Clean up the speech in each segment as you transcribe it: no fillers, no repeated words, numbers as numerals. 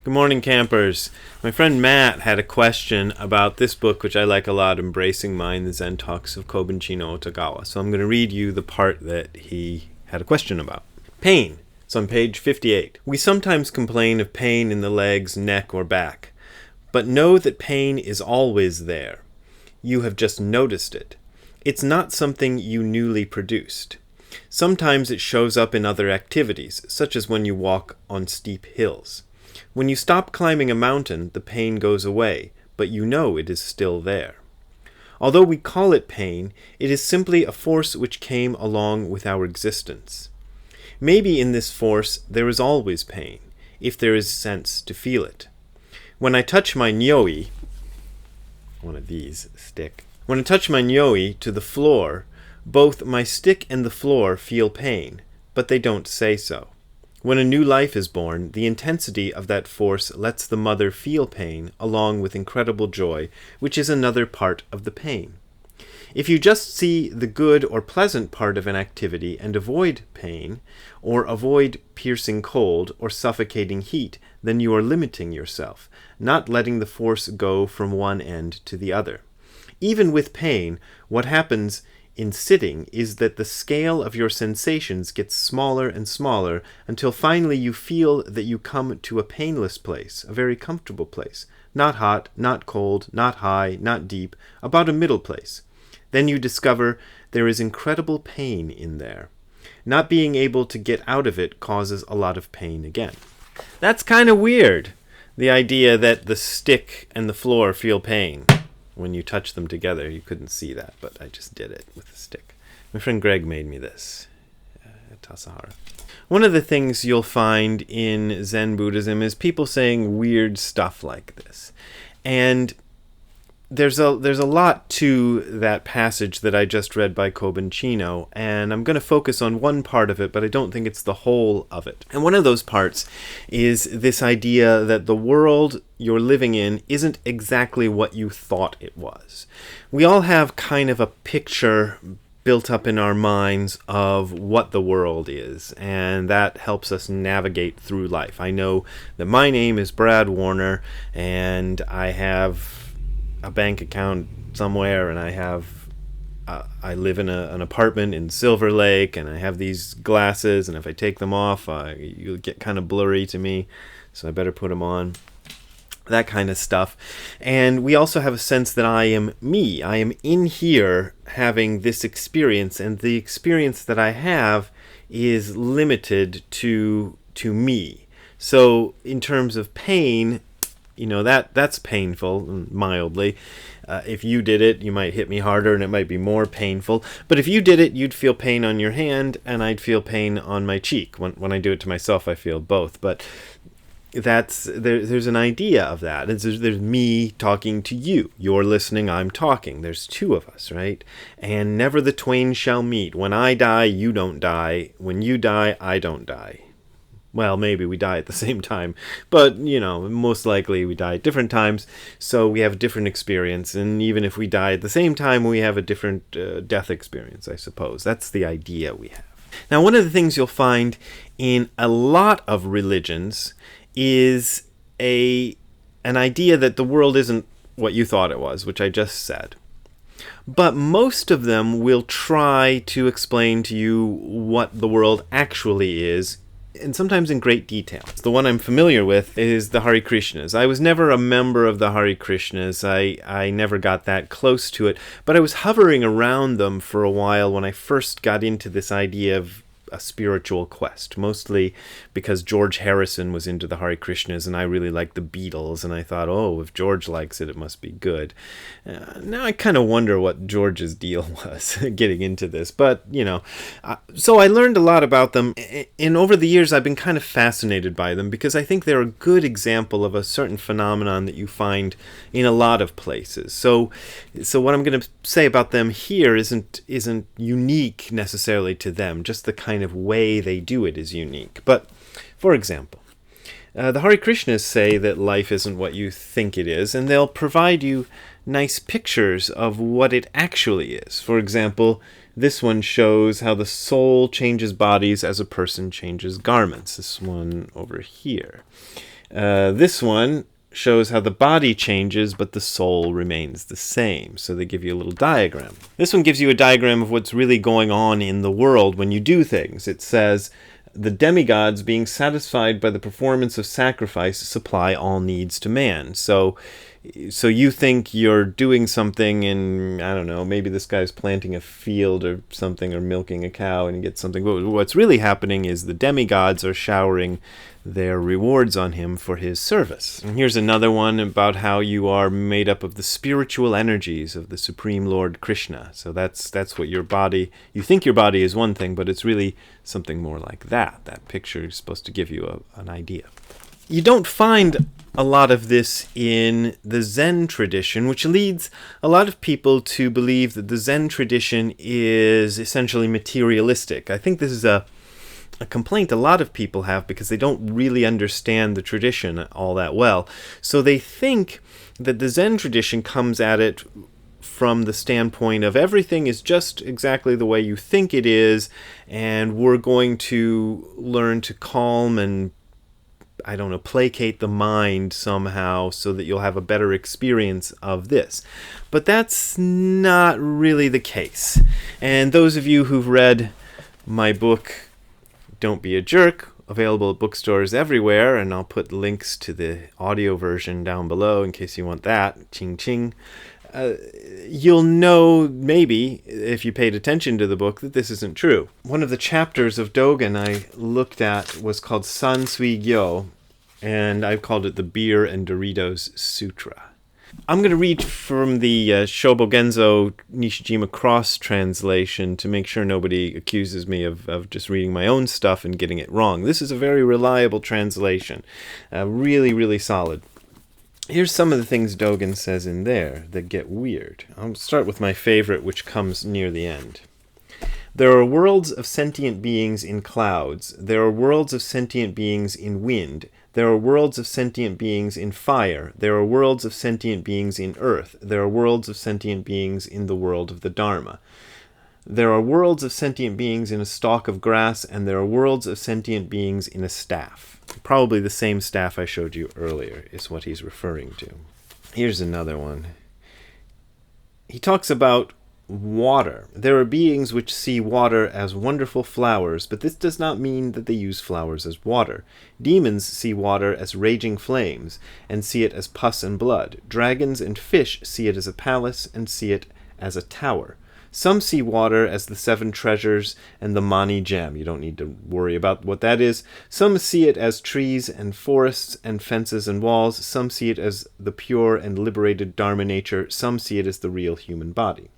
Good morning, campers. My friend Matt had a question about this book, which I like a lot, Embracing Mind, the Zen Talks of Kobun no Otagawa. So I'm going to read you the part that he had a question about. Pain. It's on page 58. We sometimes complain of pain in the legs, neck, or back. But know that pain is always there. You have just noticed it. It's not something you newly produced. Sometimes it shows up in other activities, such as when you walk on steep hills. When you stop climbing a mountain, the pain goes away, but you know it is still there. Although we call it pain, it is simply a force which came along with our existence. Maybe in this force there is always pain, if there is sense to feel it. When I touch my nyoi, when I touch my nyoi to the floor, both my stick and the floor feel pain, but they don't say so. When a new life is born, the intensity of that force lets the mother feel pain along with incredible joy, which is another part of the pain. If you just see the good or pleasant part of an activity and avoid pain, or avoid piercing cold or suffocating heat, then you are limiting yourself, not letting the force go from one end to the other. Even with pain, what happens in sitting is that the scale of your sensations gets smaller and smaller until finally you feel that you come to a painless place, a very comfortable place. Not hot, not cold, not high, not deep, about a middle place. Then you discover there is incredible pain in there. Not being able to get out of it causes a lot of pain again. That's kind of weird, the idea that the stick and the floor feel pain. When you touch them together, you couldn't see that, but I just did it with a stick. My friend Greg made me this at Tassajara. One of the things you'll find in Zen Buddhism is people saying weird stuff like this. And there's a lot to that passage that I just read by Kobun Chino, and I'm going to focus on one part of it, but I don't think it's the whole of it. And one of those parts is this idea that the world you're living in isn't exactly what you thought it was. We all have kind of a picture built up in our minds of what the world is, and that helps us navigate through life. I know that my name is Brad Warner, and I have a bank account somewhere, and I live in an apartment in Silver Lake, and I have these glasses, and if I take them off, you'll get kind of blurry to me, so I better put them on. That kind of stuff. And we also have a sense that I am me. I am in here having this experience, and the experience that I have is limited to me. So in terms of pain, that's painful, mildly. If you did it, you might hit me harder and it might be more painful. But if you did it, you'd feel pain on your hand and I'd feel pain on my cheek. When I do it to myself, I feel both. But there's an idea of that. There's me talking to you. You're listening, I'm talking. There's two of us, right? And never the twain shall meet. When I die, you don't die. When you die, I don't die. Well, maybe we die at the same time, but, most likely we die at different times, so we have a different experience, and even if we die at the same time, we have a different death experience, I suppose. That's the idea we have. Now, one of the things you'll find in a lot of religions is an idea that the world isn't what you thought it was, which I just said. But most of them will try to explain to you what the world actually is, and sometimes in great detail. The one I'm familiar with is the Hare Krishnas. I was never a member of the Hare Krishnas. I never got that close to it, but I was hovering around them for a while when I first got into this idea of a spiritual quest, mostly because George Harrison was into the Hare Krishnas and I really liked the Beatles, and I thought, if George likes it, it must be good. Now I kind of wonder what George's deal was getting into this, but so I learned a lot about them, and over the years I've been kind of fascinated by them because I think they're a good example of a certain phenomenon that you find in a lot of places. So what I'm going to say about them here isn't unique necessarily to them, just the kind of way they do it is unique. But for example, the Hare Krishnas say that life isn't what you think it is, and they'll provide you nice pictures of what it actually is. For example, this one shows how the soul changes bodies as a person changes garments. This one over here. This one shows how the body changes, but the soul remains the same. So they give you a little diagram. This one gives you a diagram of what's really going on in the world when you do things. It says, the demigods, being satisfied by the performance of sacrifice, supply all needs to man. So you think you're doing something, and I don't know, maybe this guy's planting a field or something, or milking a cow, and you get something. But what's really happening is the demigods are showering their rewards on him for his service. And here's another one about how you are made up of the spiritual energies of the Supreme Lord Krishna. So that's what your body, you think your body is one thing, but it's really something more like that. That picture is supposed to give you an idea. You don't find a lot of this in the Zen tradition, which leads a lot of people to believe that the Zen tradition is essentially materialistic. I think this is a complaint a lot of people have because they don't really understand the tradition all that well. So they think that the Zen tradition comes at it from the standpoint of everything is just exactly the way you think it is, and we're going to learn to calm and, I don't know, placate the mind somehow so that you'll have a better experience of this. But that's not really the case. And those of you who've read my book, Don't Be a Jerk, available at bookstores everywhere, and I'll put links to the audio version down below in case you want that, ching ching, you'll know, maybe, if you paid attention to the book, that this isn't true. One of the chapters of Dogen I looked at was called Sansui Gyo, and I've called it the Beer and Doritos Sutra. I'm going to read from the Shobogenzo Nishijima Cross translation to make sure nobody accuses me of just reading my own stuff and getting it wrong. This is a very reliable translation, really, really solid. Here's some of the things Dogen says in there that get weird. I'll start with my favorite, which comes near the end. There are worlds of sentient beings in clouds. There are worlds of sentient beings in wind. There are worlds of sentient beings in fire. There are worlds of sentient beings in earth. There are worlds of sentient beings in the world of the Dharma. There are worlds of sentient beings in a stalk of grass, and there are worlds of sentient beings in a staff. Probably the same staff I showed you earlier is what he's referring to. Here's another one. He talks about water. There are beings which see water as wonderful flowers, but this does not mean that they use flowers as water. Demons see water as raging flames, and see it as pus and blood. Dragons and fish see it as a palace, and see it as a tower. Some see water as the seven treasures and the Mani gem. You don't need to worry about what that is. Some see it as trees and forests and fences and walls. Some see it as the pure and liberated Dharma nature. Some see it as the real human body.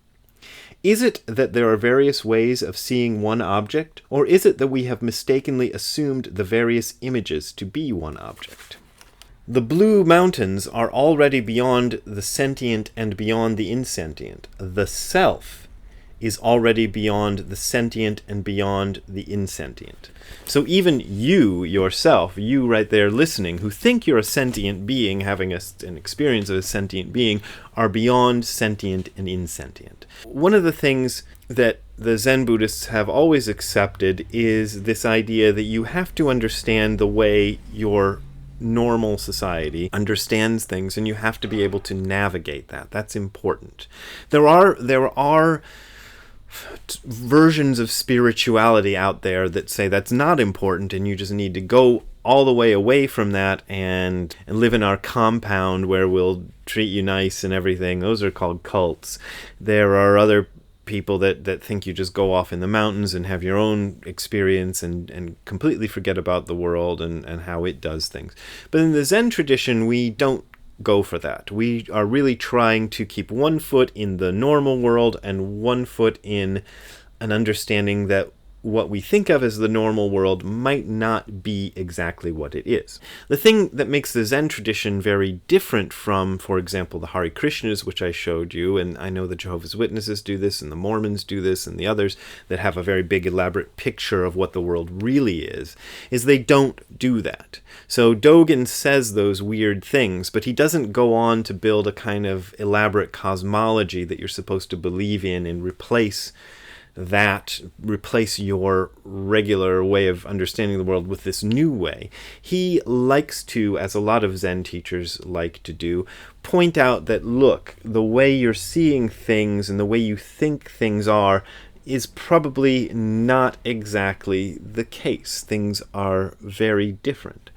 Is it that there are various ways of seeing one object, or is it that we have mistakenly assumed the various images to be one object? The blue mountains are already beyond the sentient and beyond the insentient. The self is already beyond the sentient and beyond the insentient. So even you, yourself, you right there listening, who think you're a sentient being, having an experience of a sentient being, are beyond sentient and insentient. One of the things that the Zen Buddhists have always accepted is this idea that you have to understand the way your normal society understands things, and you have to be able to navigate that. That's important. There are versions of spirituality out there that say that's not important, and you just need to go all the way away from that and live in our compound where we'll treat you nice and everything. Those are called cults. There are other people that think you just go off in the mountains and have your own experience and completely forget about the world and how it does things. But in the Zen tradition, we don't go for that. We are really trying to keep one foot in the normal world and one foot in an understanding that what we think of as the normal world might not be exactly what it is. The thing that makes the Zen tradition very different from, for example, the Hare Krishnas, which I showed you, and I know the Jehovah's Witnesses do this, and the Mormons do this, and the others that have a very big elaborate picture of what the world really is they don't do that. So Dogen says those weird things, but he doesn't go on to build a kind of elaborate cosmology that you're supposed to believe in and replace replace your regular way of understanding the world with this new way. He likes to, as a lot of Zen teachers like to do, point out that, look, the way you're seeing things and the way you think things are is probably not exactly the case. Things are very different.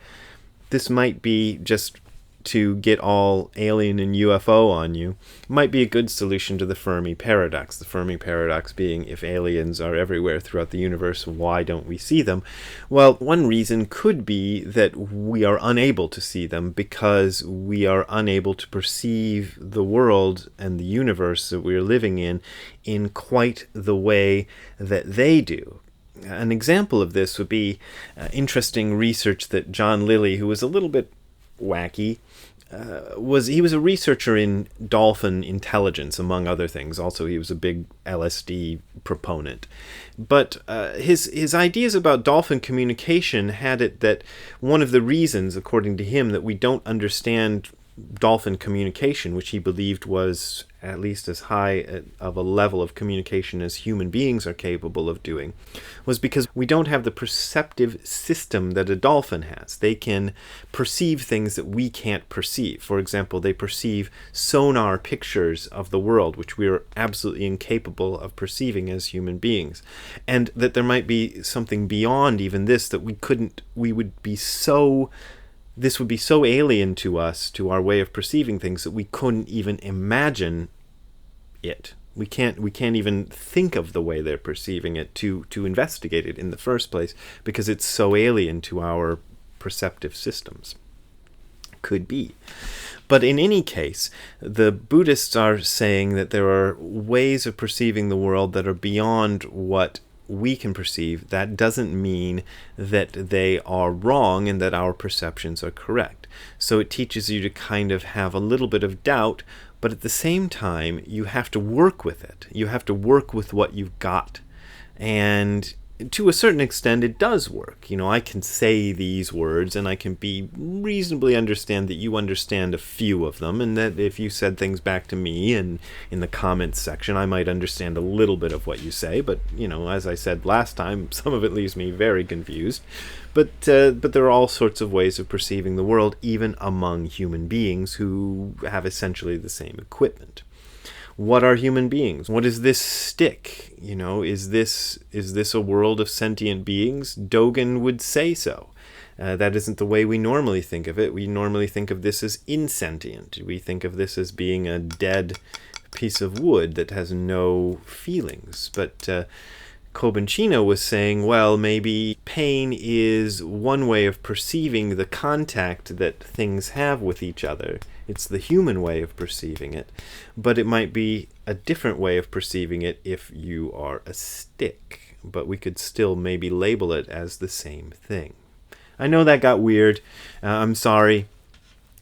This might be just to get all alien and UFO on you, might be a good solution to the Fermi paradox. The Fermi paradox being, if aliens are everywhere throughout the universe, why don't we see them? Well, one reason could be that we are unable to see them because we are unable to perceive the world and the universe that we're living in quite the way that they do. An example of this would be interesting research that John Lilly, who was a little bit wacky, he was a researcher in dolphin intelligence, among other things. Also, he was a big LSD proponent. But his ideas about dolphin communication had it that one of the reasons, according to him, that we don't understand dolphin communication, which he believed was at least as high of a level of communication as human beings are capable of doing, was because we don't have the perceptive system that a dolphin has. They can perceive things that we can't perceive. For example, they perceive sonar pictures of the world, which we are absolutely incapable of perceiving as human beings. And that there might be something beyond even this that this would be so alien to us, to our way of perceiving things, that we couldn't even imagine it. We can't even think of the way they're perceiving it to investigate it in the first place, because it's so alien to our perceptive systems. Could be. But in any case, the Buddhists are saying that there are ways of perceiving the world that are beyond what we can perceive. That doesn't mean that they are wrong and that our perceptions are correct. So it teaches you to kind of have a little bit of doubt, but at the same time, you have to work with it. You have to work with what you've got. And to a certain extent, it does work. You know, I can say these words and I can be reasonably understand that you understand a few of them, and that if you said things back to me and in the comments section, I might understand a little bit of what you say. But, you know, as I said last time, some of it leaves me very confused. But there are all sorts of ways of perceiving the world, even among human beings who have essentially the same equipment. What are human beings? What is this stick? You know, is this a world of sentient beings? Dogen would say so. That isn't the way we normally think of it. We normally think of this as insentient. We think of this as being a dead piece of wood that has no feelings. But Kobanchino was saying, well, maybe pain is one way of perceiving the contact that things have with each other. It's the human way of perceiving it, but it might be a different way of perceiving it if you are a stick, but we could still maybe label it as the same thing. I know that got weird. I'm sorry.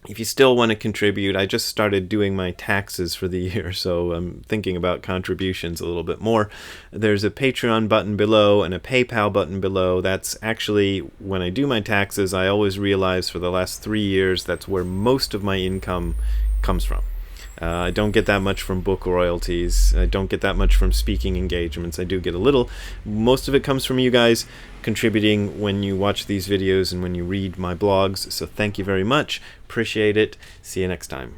If you still want to contribute, I just started doing my taxes for the year, so I'm thinking about contributions a little bit more. There's a Patreon button below and a PayPal button below. That's actually, when I do my taxes, I always realize for the last 3 years that's where most of my income comes from. I don't get that much from book royalties. I don't get that much from speaking engagements. I do get a little. Most of it comes from you guys contributing when you watch these videos and when you read my blogs. So thank you very much. Appreciate it. See you next time.